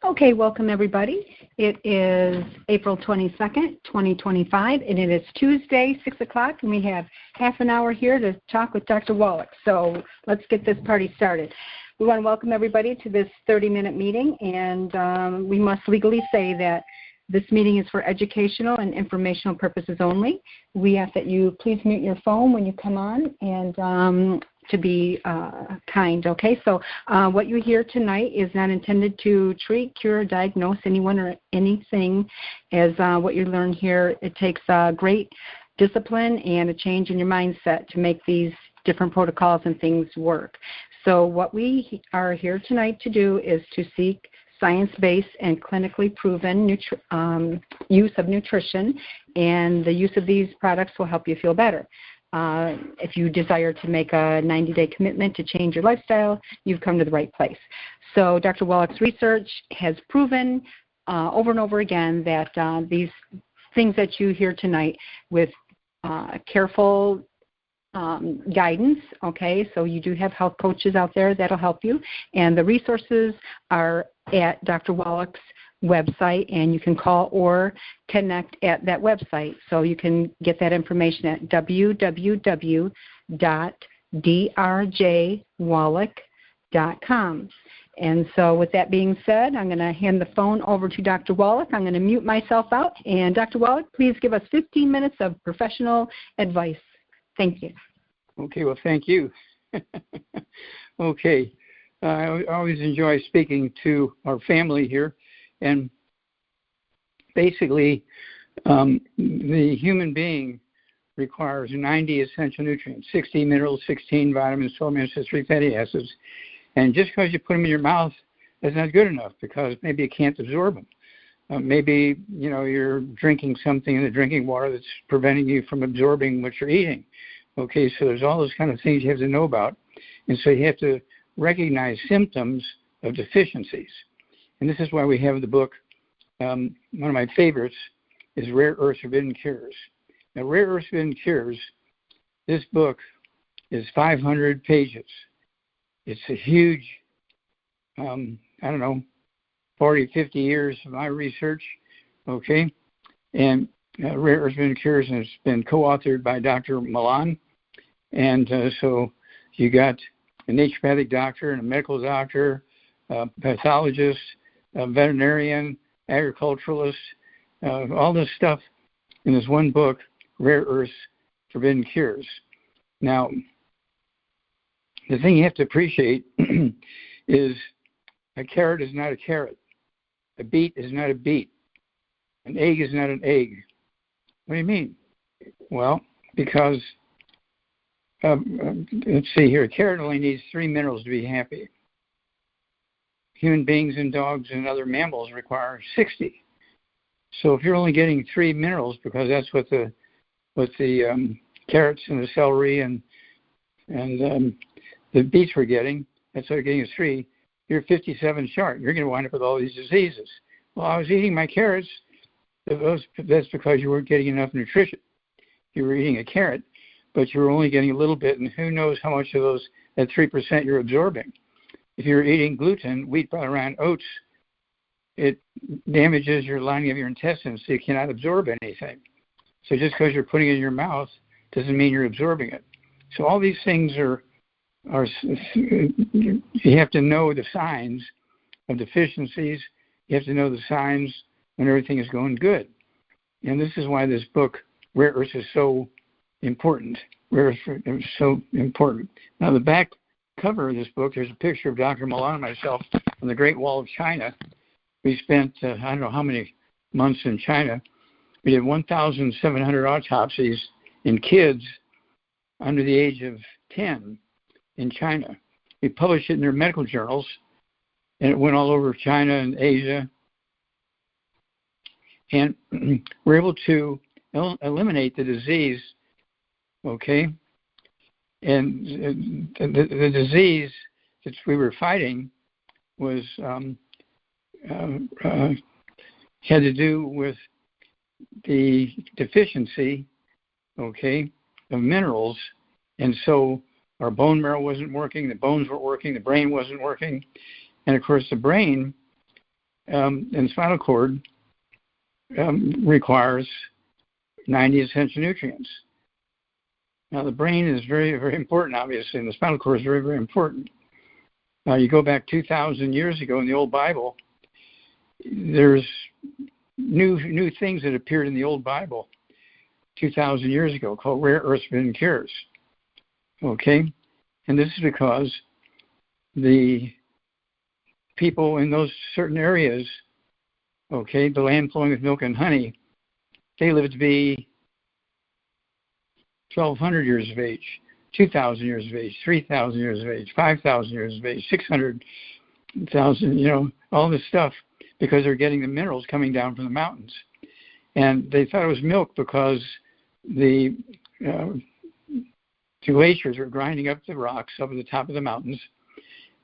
Okay, welcome everybody. It is April 22nd, 2025, and it is Tuesday, 6 o'clock, and we have half an hour here to talk with Dr. Wallach. So let's get this party started. We want to welcome everybody to this 30-minute meeting, and we must legally say that this meeting is for educational and informational purposes only. We ask that you please mute your phone when you come on and to be kind, okay? So what you hear tonight is not intended to treat, cure, or diagnose anyone or anything. As what you learn here, it takes great discipline and a change in your mindset to make these different protocols and things work. So what we are here tonight to do is to seek science-based and clinically proven use of nutrition, and the use of these products will help you feel better. If you desire to make a 90-day commitment to change your lifestyle, you've come to the right place. So Dr. Wallach's research has proven over and over again that these things that you hear tonight with careful guidance, okay, so you do have health coaches out there that'll help you, and the resources are at Dr. Wallach's website, and you can call or connect at that website. So you can get that information at www.drjwallach.com. And so with that being said, I'm going to hand the phone over to Dr. Wallach. I'm going to mute myself out. And Dr. Wallach, please give us 15 minutes of professional advice. Thank you. Okay, well, thank you. Okay. I always enjoy speaking to our family here. And basically, the human being requires 90 essential nutrients, 60 minerals, 16 vitamins, 12 minerals, 3 fatty acids. And just because you put them in your mouth, that's not good enough because maybe you can't absorb them. Maybe, you're drinking something in the drinking water that's preventing you from absorbing what you're eating. Okay, so there's all those kind of things you have to know about. And so you have to recognize symptoms of deficiencies. And this is why we have the book, one of my favorites is Rare Earths Forbidden Cures. Now, Rare Earths Forbidden Cures, this book is 500 pages. It's a huge, 40, 50 years of my research, okay? And Rare Earths Forbidden Cures has been co-authored by Dr. Milan. And so you got a naturopathic doctor and a medical doctor, a pathologist, a veterinarian, agriculturalist, all this stuff in this one book, Rare Earths Forbidden Cures. Now, the thing you have to appreciate is a carrot is not a carrot. A beet is not a beet. An egg is not an egg. What do you mean? Well, because, let's see here, a carrot only needs 3 minerals to be happy. Human beings and dogs and other mammals require 60. So if you're only getting 3 minerals, because that's what the carrots and the celery and the beets were getting, that's what they're getting is 3. You're 57 short. You're going to wind up with all these diseases. Well, I was eating my carrots. That's because you weren't getting enough nutrition. You were eating a carrot, but you were only getting a little bit, and who knows how much of that 3% you're absorbing. If you're eating gluten, wheat, bran, oats, it damages your lining of your intestines, so you cannot absorb anything. So just because you're putting it in your mouth doesn't mean you're absorbing it. So all these things are you have to know the signs of deficiencies. You have to know the signs when everything is going good. And this is why this book, Rare Earths, is so important. Rare Earths is so important. Now, the back cover of this book, there's a picture of Dr. Milan and myself on the Great Wall of China. We spent, I don't know how many months in China. We did 1,700 autopsies in kids under the age of 10 in China. We published it in their medical journals, and it went all over China and Asia. And we're able to eliminate the disease, okay? And the disease that we were fighting was had to do with the deficiency, okay, of minerals. And so our bone marrow wasn't working, the bones weren't working, the brain wasn't working. And of course the brain and spinal cord requires 90 essential nutrients. Now, the brain is very, very important, obviously, and the spinal cord is very, very important. You go back 2,000 years ago in the old Bible, there's new things that appeared in the old Bible 2,000 years ago called rare earth forbidden cures. Okay? And this is because the people in those certain areas, okay, the land flowing with milk and honey, they lived to be 1,200 years of age, 2,000 years of age, 3,000 years of age, 5,000 years of age, 600,000, all this stuff, because they're getting the minerals coming down from the mountains. And they thought it was milk because the glaciers were grinding up the rocks up at the top of the mountains,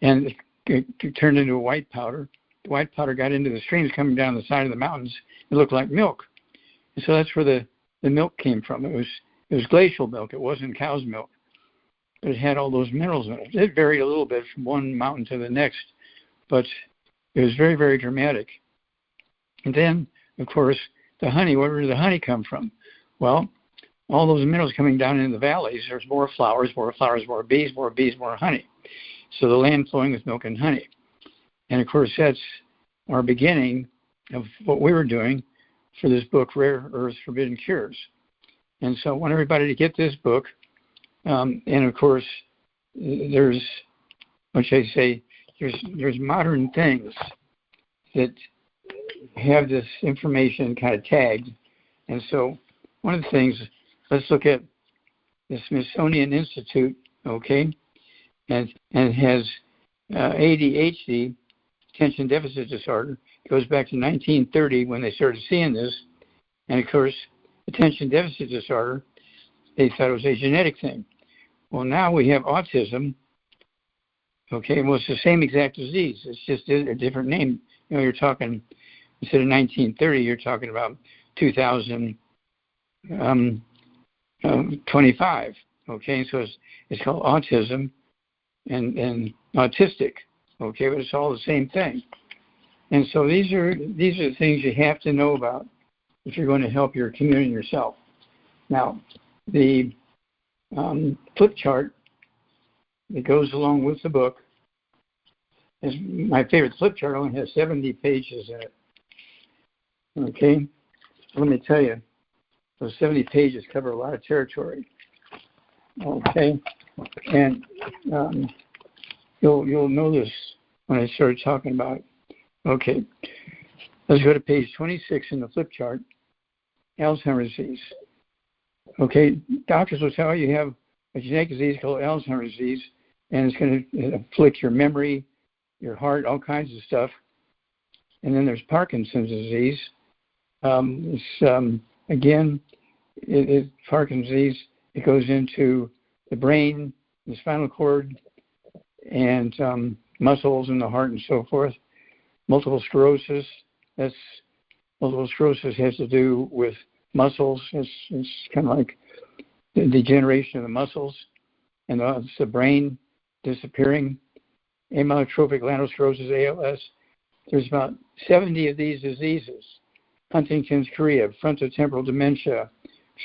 and it turned into a white powder. The white powder got into the streams coming down the side of the mountains. It looked like milk. And so that's where the milk came from. It was glacial milk. It wasn't cow's milk. But it had all those minerals in it. It varied a little bit from one mountain to the next, but it was very, very dramatic. And then, of course, the honey, where did the honey come from? Well, all those minerals coming down into the valleys, there's more flowers, more bees, more honey. So the land flowing with milk and honey. And, of course, that's our beginning of what we were doing for this book, Rare Earth Forbidden Cures. And so I want everybody to get this book. And, of course, there's modern things that have this information kind of tagged. And so one of the things, let's look at the Smithsonian Institute, okay, and it has ADHD, attention deficit disorder. It goes back to 1930 when they started seeing this. And, of course, attention deficit disorder, they thought it was a genetic thing. Well, now we have autism, okay, well, it's the same exact disease. It's just a different name. You're talking, instead of 1930, you're talking about 2025, okay? So it's called autism and autistic, okay, but it's all the same thing. And so these are the things you have to know about if you're going to help your community and yourself. Now, the flip chart that goes along with the book is my favorite. Flip chart only has 70 pages in it. Okay? Let me tell you, those 70 pages cover a lot of territory. Okay? And you'll know this when I start talking about it. Okay. Let's go to page 26 in the flip chart, Alzheimer's disease. Okay, doctors will tell you have a genetic disease called Alzheimer's disease, and it's going to afflict your memory, your heart, all kinds of stuff. And then there's Parkinson's disease. Again, Parkinson's disease, it goes into the brain, the spinal cord, and muscles in the heart and so forth. Multiple sclerosis, multiple sclerosis has to do with muscles. It's kind of like the degeneration of the muscles, and it's the brain disappearing. Amyotrophic lateral sclerosis, ALS. There's about 70 of these diseases. Huntington's chorea, frontotemporal dementia,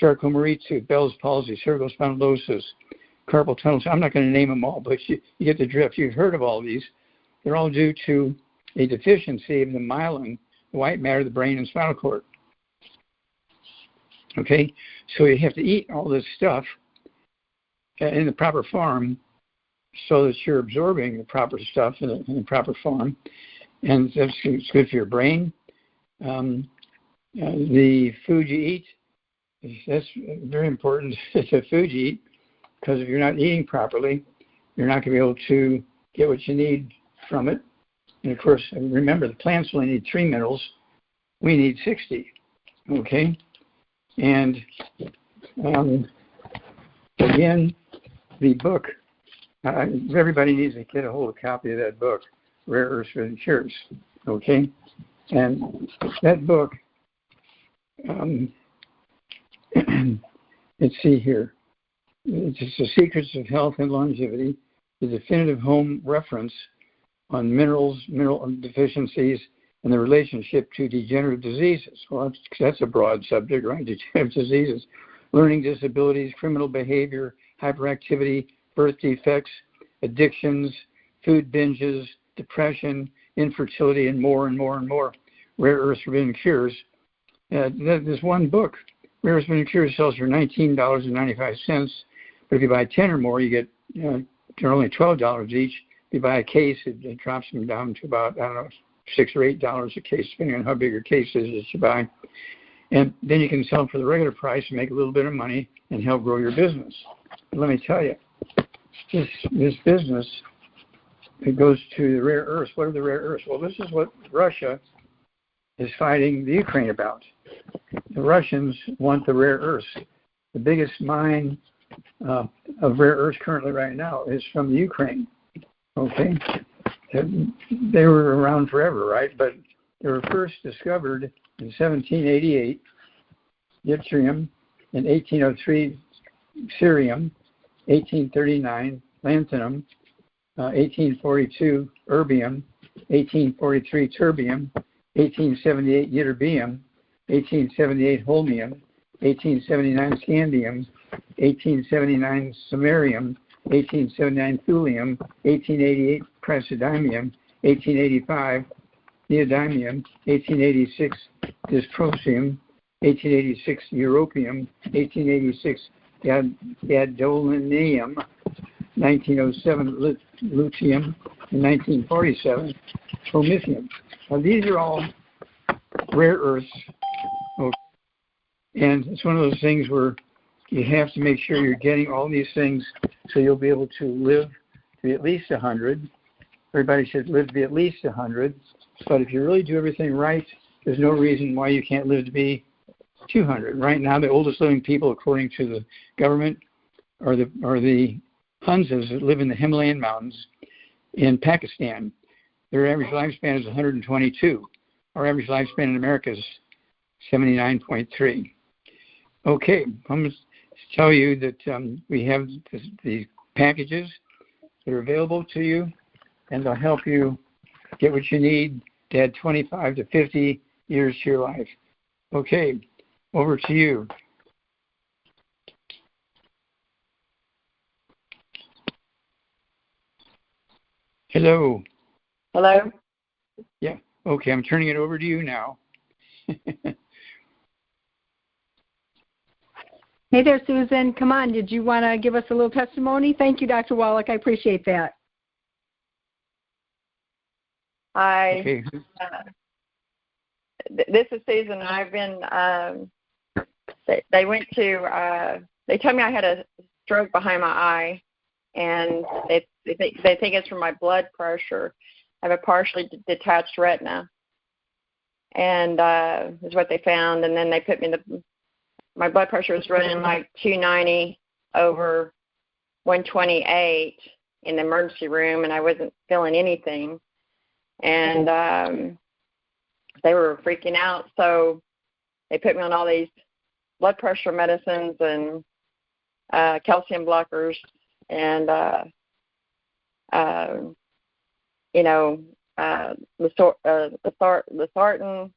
Charcot-Marie-Tooth, Bell's palsy, cervical spondylosis, carpal tunnel. I'm not going to name them all, but you get the drift. You've heard of all these. They're all due to a deficiency of the myelin, the white matter of the brain and spinal cord. Okay, so you have to eat all this stuff in the proper form so that you're absorbing the proper stuff in the proper form, and it's good for your brain. The food you eat, that's very important. It's the food you eat, because if you're not eating properly, you're not going to be able to get what you need from it. And, of course, remember, the plants only need 3 minerals. We need 60, okay? And, again, the book, everybody needs to get a hold of a copy of that book, Rare Earth Forbidden Cures, okay? And that book, let's see here. It's The Secrets of Health and Longevity, the definitive home reference on mineral deficiencies and the relationship to degenerative diseases. Well, that's a broad subject, right? Degenerative diseases, learning disabilities, criminal behavior, hyperactivity, birth defects, addictions, food binges, depression, infertility, and more and more and more. Rare Earths Forbidden Cures. There's one book, Rare Earths Forbidden Cures, sells for $19.95. But if you buy 10 or more, you get, they're only $12 each. If you buy a case, it drops them down to about, $6 or $8 a case, depending on how big your case is that you buy. And then you can sell them for the regular price and make a little bit of money and help grow your business. But let me tell you, this business, it goes to the rare earths. What are the rare earths? Well, this is what Russia is fighting the Ukraine about. The Russians want the rare earths. The biggest mine of rare earths currently right now is from the Ukraine. Okay? They were around forever, right? But they were first discovered in 1788, yttrium, in 1803, cerium, 1839, lanthanum, 1842, erbium, 1843, terbium, 1878, ytterbium, 1878, holmium, 1879, scandium, 1879, samarium, 1879, thulium, 1888, praseodymium, 1885, neodymium, 1886, dysprosium, 1886, europium, 1886, gadolinium, 1907, lutetium, and 1947, promethium. Now, these are all rare earths, and it's one of those things where you have to make sure you're getting all these things so you'll be able to live to be at least 100. Everybody should live to be at least 100, but if you really do everything right, there's no reason why you can't live to be 200. Right now, the oldest living people, according to the government, are the Hunzas that live in the Himalayan mountains in Pakistan. Their average lifespan is 122. Our average lifespan in America is 79.3. Okay, I'm going to tell you that we have the packages that are available to you, and they'll help you get what you need to add 25 to 50 years to your life. Okay, over to you. Hello. Hello? Yeah, okay, I'm turning it over to you now. Hey there, Susan. Come on. Did you want to give us a little testimony? Thank you, Dr. Wallach. I appreciate that. Hi. Okay. This is Susan. I've been, they went to, they told me I had a stroke behind my eye, and they think it's from my blood pressure. I have a partially detached retina, and is what they found. And then they put me in my blood pressure was running like 290 over 128 in the emergency room, and I wasn't feeling anything. And they were freaking out, so they put me on all these blood pressure medicines and calcium blockers and losartan,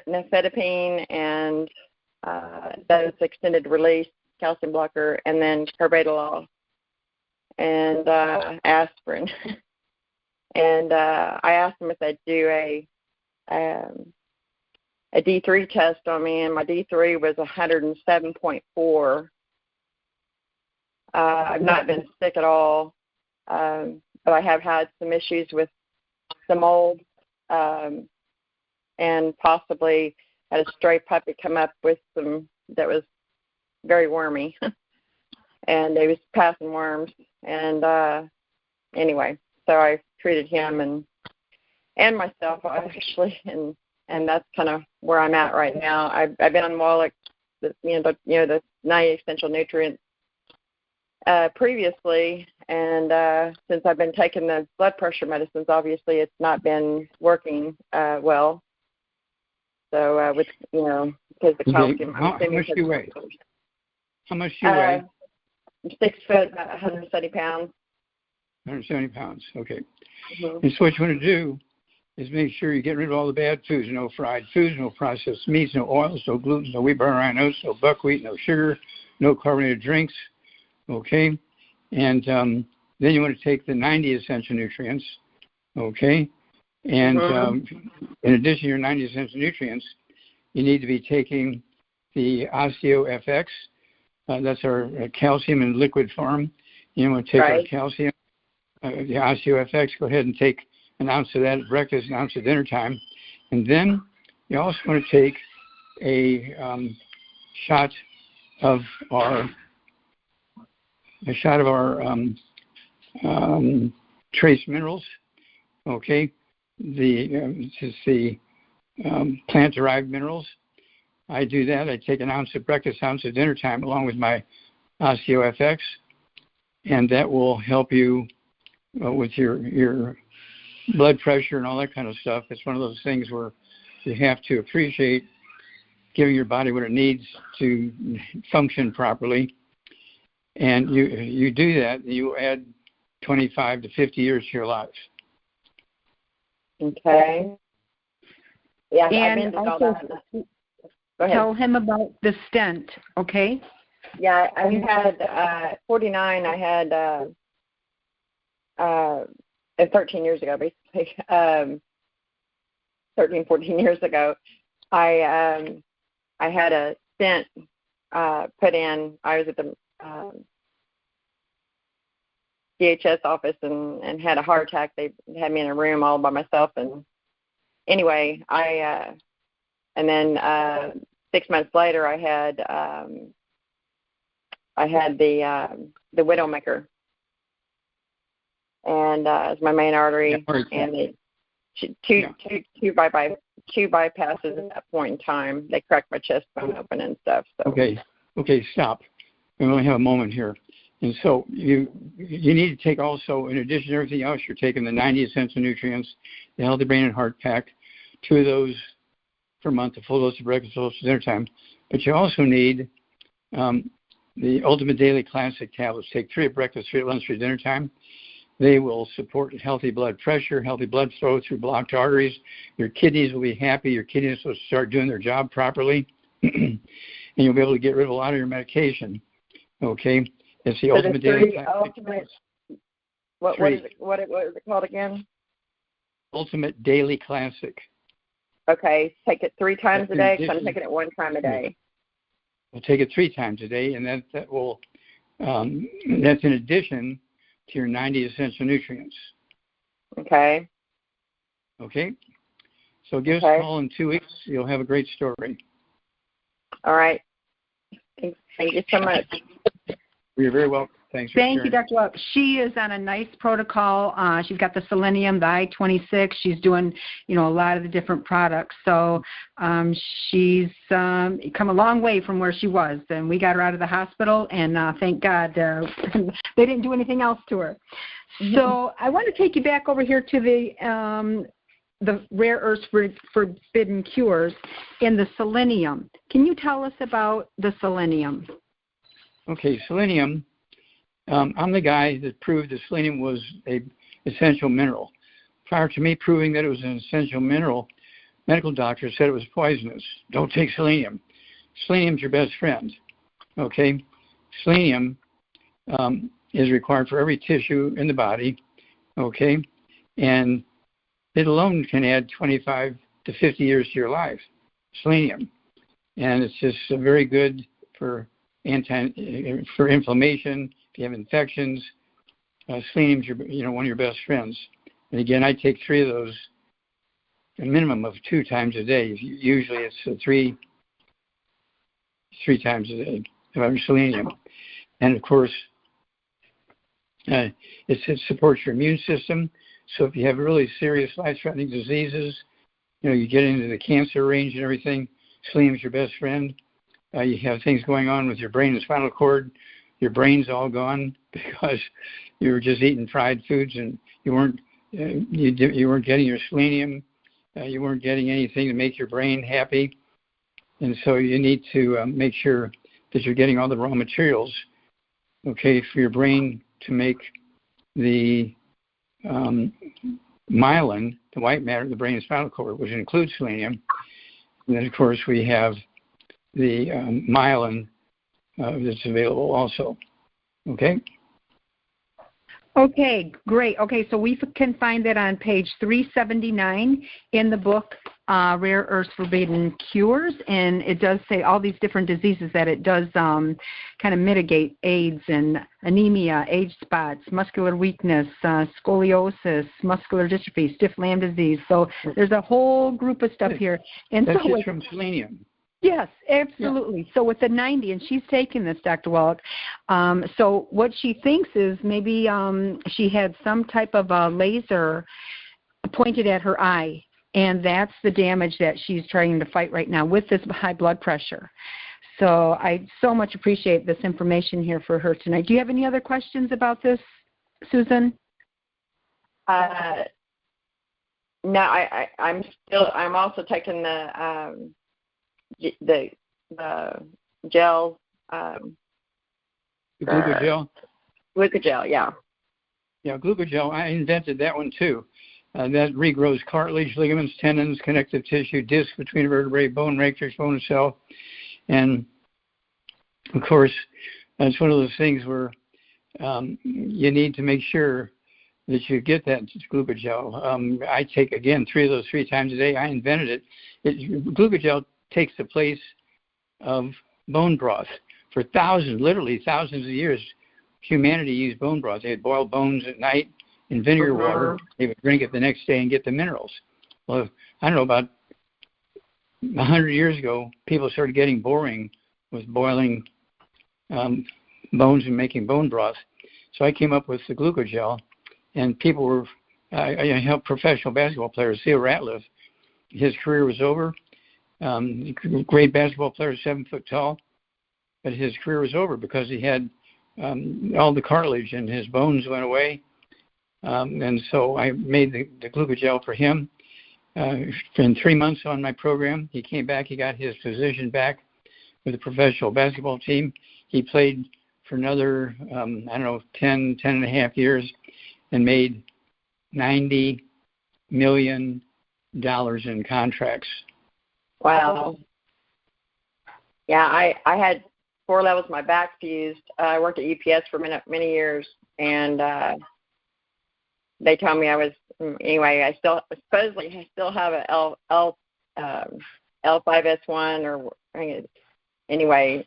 nifedipine, and those extended release calcium blocker, and then carvedilol and aspirin. And I asked them if they'd do a D3 test on me, and my D3 was 107.4. I've not been sick at all, but I have had some issues with the mold, and possibly had a stray puppy come up with some that was very wormy, and they was passing worms. And anyway, so I treated him and myself actually, and that's kind of where I'm at right now. I've been on Wallach, the 90 essential nutrients previously, and since I've been taking the blood pressure medicines, obviously it's not been working well. So with because the calcium. How much do you weigh? How much do you weigh? I'm 6 foot, about 170 pounds. 170 pounds. Okay. Mm-hmm. And so what you want to do is make sure you get rid of all the bad foods. No fried foods, no processed meats, no oils, no gluten, no wheat, butter, iron, oats, no buckwheat, no sugar, no carbonated drinks. Okay. And then you want to take the 90 essential nutrients. Okay. And in addition to your 90 essential nutrients, you need to be taking the OsteoFX. That's our calcium in liquid form. You want to take our calcium, the OsteoFX. Go ahead and take an ounce of that at breakfast, an ounce at dinner time. And then you also want to take a shot of our trace minerals. Okay, this is the plant-derived minerals. I do that. I take an ounce at breakfast, ounce at dinner time, along with my OsteoFX, and that will help you with your blood pressure and all that kind of stuff. It's one of those things where you have to appreciate giving your body what it needs to function properly. And you do that, you add 25 to 50 years to your life. Okay. Yeah, and also tell him about the stent, okay? Yeah, I had 49. I had 13 years ago, basically. 13, 14 years ago, I had a stent put in. I was at the DHS office and had a heart attack. They had me in a room all by myself. And anyway, and then 6 months later, I had the widowmaker, and as my main artery, and the two bypasses at that point in time. They cracked my chest bone open and stuff. So. Okay, stop. We only have a moment here. And so you need to take also, in addition to everything else, you're taking the 90 essential nutrients, the Healthy Brain and Heart Pack, 2 of those per month, a full dose of breakfast, full dose of dinner time. But you also need the Ultimate Daily Classic tablets. Take 3 at breakfast, 3 at lunch, 3 at dinner time. They will support healthy blood pressure, healthy blood flow through blocked arteries. Your kidneys will be happy. Your kidneys will start doing their job properly. And you'll be able to get rid of a lot of your medication. Okay? It's the Ultimate Daily Classic. What is it called again? Ultimate Daily Classic. Okay, take it 3 times a day, because I'm taking it 1 time a day. We'll take it 3 times a day, and that will that's in addition to your 90 essential nutrients. Okay. Okay. So give us a call in 2 weeks. You'll have a great story. All right. Thank you so much. You're very welcome. Thanks for Thank you, Dr. Wallach. She is on a nice protocol. She's got the Selenium, the I-26. She's doing, a lot of the different products. So she's come a long way from where she was. And we got her out of the hospital, and thank God they didn't do anything else to her. So I want to take you back over here to the rare earths forbidden cures in the selenium. Can you tell us about the selenium? Okay, selenium. I'm the guy that proved that selenium was an essential mineral. Prior to me proving that it was an essential mineral, medical doctors said it was poisonous. Don't take selenium. Selenium's your best friend. Okay? Selenium is required for every tissue in the body. Okay? And it alone can add 25 to 50 years to your life. Selenium. And it's just very good for inflammation. If you have infections, selenium's one of your best friends. And again, I take 3 of those, a minimum of 2 times a day. Usually it's 3 times a day of selenium. And of course, it supports your immune system. So if you have really serious life-threatening diseases, you get into the cancer range and everything, selenium's your best friend. You have things going on with your brain and spinal cord. Your brain's all gone because you were just eating fried foods and you weren't getting your selenium. You weren't getting anything to make your brain happy. And so you need to make sure that you're getting all the raw materials, okay, for your brain to make the myelin, the white matter of the brain and spinal cord, which includes selenium. And then, of course, we have the myelin that's available also. Okay? Okay, great. Okay, so we can find that on page 379 in the book, Rare Earths Forbidden Cures, and it does say all these different diseases that it does kind of mitigate: AIDS and anemia, age spots, muscular weakness, scoliosis, muscular dystrophy, stiff lamb disease. So there's a whole group of stuff here. And that's so just from selenium. Yes, absolutely. Yeah. So with the 90, and she's taking this, Dr. Wallach, so what she thinks is maybe she had some type of a laser pointed at her eye, and that's the damage that she's trying to fight right now with this high blood pressure. So I so much appreciate this information here for her tonight. Do you have any other questions about this, Susan? No, I'm also taking the gel. The glucogel? Glucogel, yeah. Yeah, glucogel, I invented that one too. That regrows cartilage, ligaments, tendons, connective tissue, disc between vertebrae, bone matrix, bone cell. And, of course, that's one of those things where you need to make sure that you get that glucogel. I take, again, 3 of those 3 times a day. I invented it. Glucogel takes the place of bone broth. For literally thousands of years, humanity used bone broth. They had boiled bones at night in vinegar water. They would drink it the next day and get the minerals. Well, I don't know, about 100 years ago, people started getting boring with boiling bones and making bone broth. So I came up with the glucogel, and people were, I helped professional basketball players. Theo Ratliff, his career was over. Great basketball player, 7 foot tall, but his career was over because he had all the cartilage and his bones went away. And so I made the glucogel for him. In 3 months on my program, he came back. He got his position back with the professional basketball team. He played for another, 10 and a half years and made $90 million in contracts. Wow. Yeah, I had 4 levels of my back fused. I worked at UPS for many years, and they told me I was, anyway, I still have a L5S1 or anyway,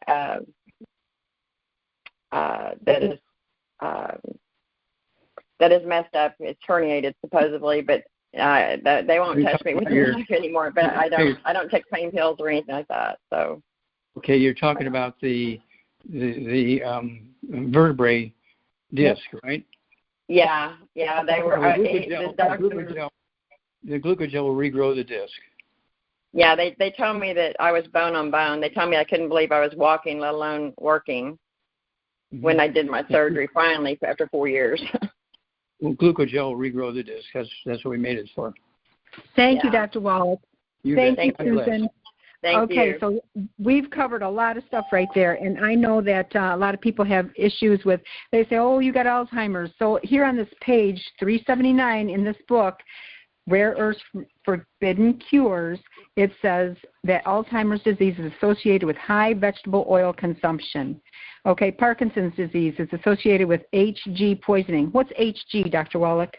that is messed up. It's herniated supposedly, but they won't touch me with the knife anymore. But I don't take pain pills or anything like that. So. Okay, you're talking about the vertebrae disc, right? Yeah, they were. The glucogel will regrow the disc. Yeah, they told me that I was bone on bone. They told me I couldn't believe I was walking, let alone working, when I did my surgery finally after 4 years. Well, glucogel will regrow the disc. That's what we made it for. Thank you, Dr. Wallach. Thank you, Susan. Thank you. Okay, so we've covered a lot of stuff right there, and I know that a lot of people have issues with, they say, oh, you got Alzheimer's. So here on this page, 379 in this book, Rare Earths Forbidden Cures, it says that Alzheimer's disease is associated with high vegetable oil consumption. Okay, Parkinson's disease is associated with HG poisoning. What's HG, Dr. Wallach?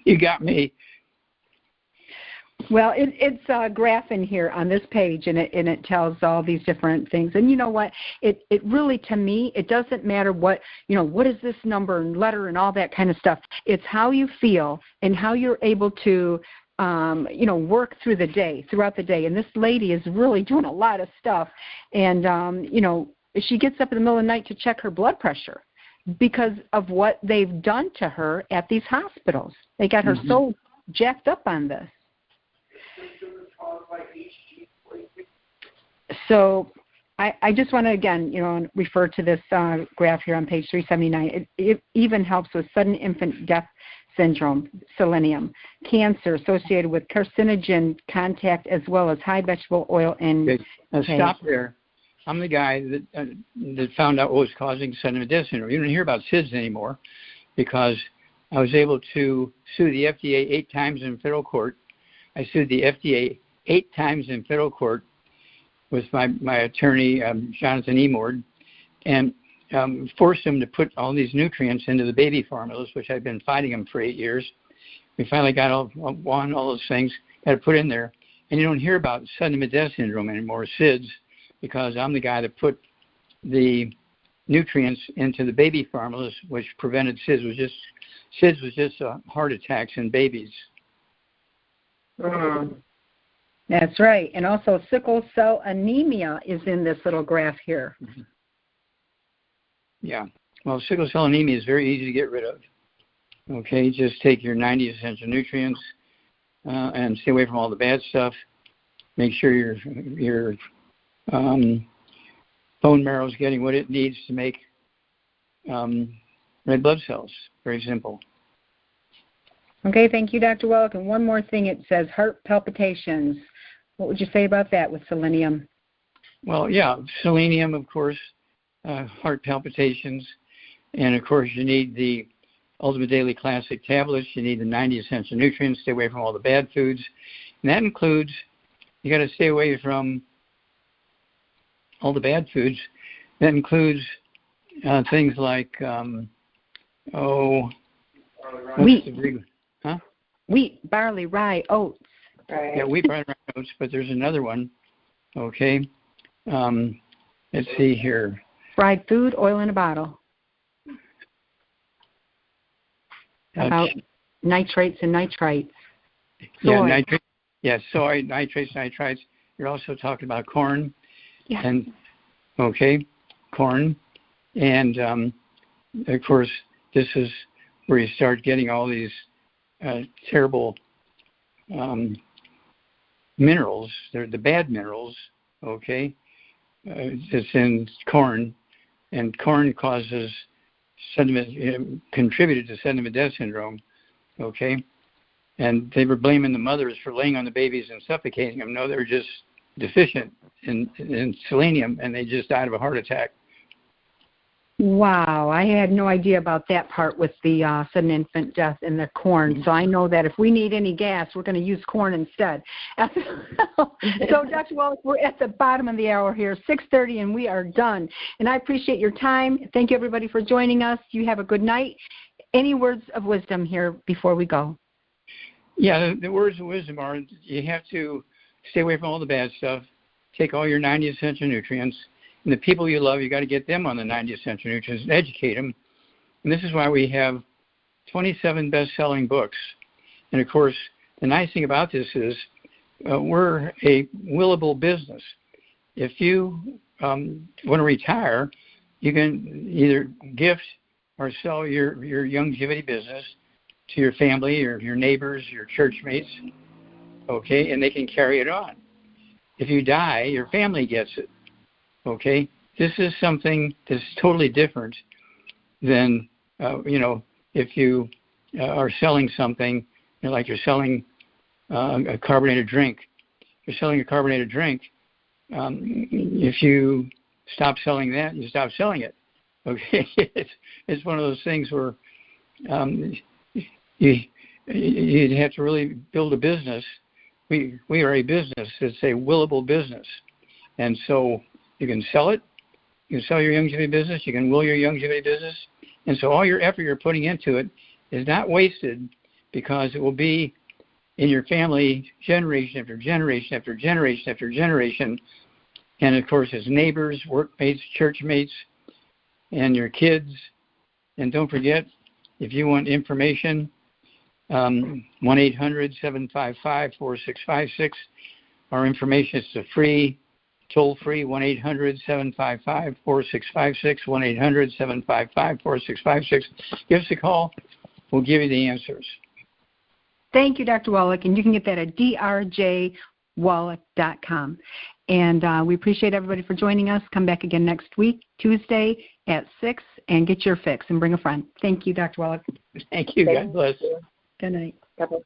You got me. Well, it's a graph in here on this page, and it tells all these different things. And you know what? It really, to me, it doesn't matter what is this number and letter and all that kind of stuff. It's how you feel and how you're able to, work throughout the day. And this lady is really doing a lot of stuff. And, she gets up in the middle of the night to check her blood pressure because of what they've done to her at these hospitals. They got her so jacked up on this. So I just want to, again, refer to this graph here on page 379. It even helps with sudden infant death syndrome, selenium, cancer associated with carcinogen contact, as well as high vegetable oil and okay. Now stop there. I'm the guy that found out what was causing sudden death syndrome. You don't hear about SIDS anymore because I was able to sue the FDA 8 times in federal court. I sued the FDA 8 times in federal court with my attorney, Jonathan Emord, and forced them to put all these nutrients into the baby formulas, which I've been fighting them for 8 years. We finally got all those things, got to put in there. And you don't hear about sudden death syndrome anymore, SIDS, because I'm the guy that put the nutrients into the baby formulas, which prevented SIDS. SIDS was just heart attacks in babies. That's right. And also sickle cell anemia is in this little graph here. Yeah. Well, sickle cell anemia is very easy to get rid of. Okay, just take your 90 essential nutrients and stay away from all the bad stuff. Make sure your bone marrow is getting what it needs to make red blood cells. Very simple. Okay, thank you, Dr. Wallach. And one more thing, it says heart palpitations. What would you say about that with selenium? Well, yeah, selenium, of course, heart palpitations. And, of course, you need the Ultimate Daily Classic tablets. You need the 90 essential nutrients. Stay away from all the bad foods. And that includes, you got to stay away from all the bad foods. That includes things like, wheat. Wheat, barley, rye, oats. Right. Yeah, wheat, barley, rye, oats, but there's another one. Okay. Let's see here. Fried food, oil in a bottle. About nitrates and nitrites. Soy. Soy, nitrates, nitrites. You're also talking about corn. Yeah. And corn. And of course, this is where you start getting all these terrible minerals. They're the bad minerals. Okay. It's in corn, and corn causes contributed to sudden death syndrome, okay? And they were blaming the mothers for laying on the babies and suffocating them. No, they were just deficient in selenium, and they just died of a heart attack. Wow, I had no idea about that part with the sudden infant death in the corn. So I know that if we need any gas, we're going to use corn instead. So, Dr. Wallach, we're at the bottom of the hour here, 6:30, and we are done. And I appreciate your time. Thank you, everybody, for joining us. You have a good night. Any words of wisdom here before we go? Yeah, the words of wisdom are you have to stay away from all the bad stuff, take all your 90 essential nutrients, and the people you love, you got to get them on the 90 essential nutrients and educate them. And this is why we have 27 best-selling books. And, of course, the nice thing about this is we're a willable business. If you want to retire, you can either gift or sell your YOUNGEVITY business to your family or your neighbors, your church mates, okay, and they can carry it on. If you die, your family gets it. Okay, this is something that's totally different than, if you are selling something, like you're selling a carbonated drink. You're selling a carbonated drink. If you stop selling that, you stop selling it. Okay, it's one of those things where you'd have to really build a business. We are a business. It's a willable business, and so you can sell it. You can sell your YOUNGEVITY business. You can will your YOUNGEVITY business. And so all your effort you're putting into it is not wasted because it will be in your family generation after generation after generation after generation. And, of course, it's neighbors, workmates, church mates, and your kids. And don't forget, if you want information, 1-800-755-4656. Our information is free. Toll-free, 1-800-755-4656, 1-800-755-4656. Give us a call. We'll give you the answers. Thank you, Dr. Wallach, and you can get that at drjwallach.com. And we appreciate everybody for joining us. Come back again next week, Tuesday at 6, and get your fix and bring a friend. Thank you, Dr. Wallach. Thank you. God bless. Good night. Bye-bye.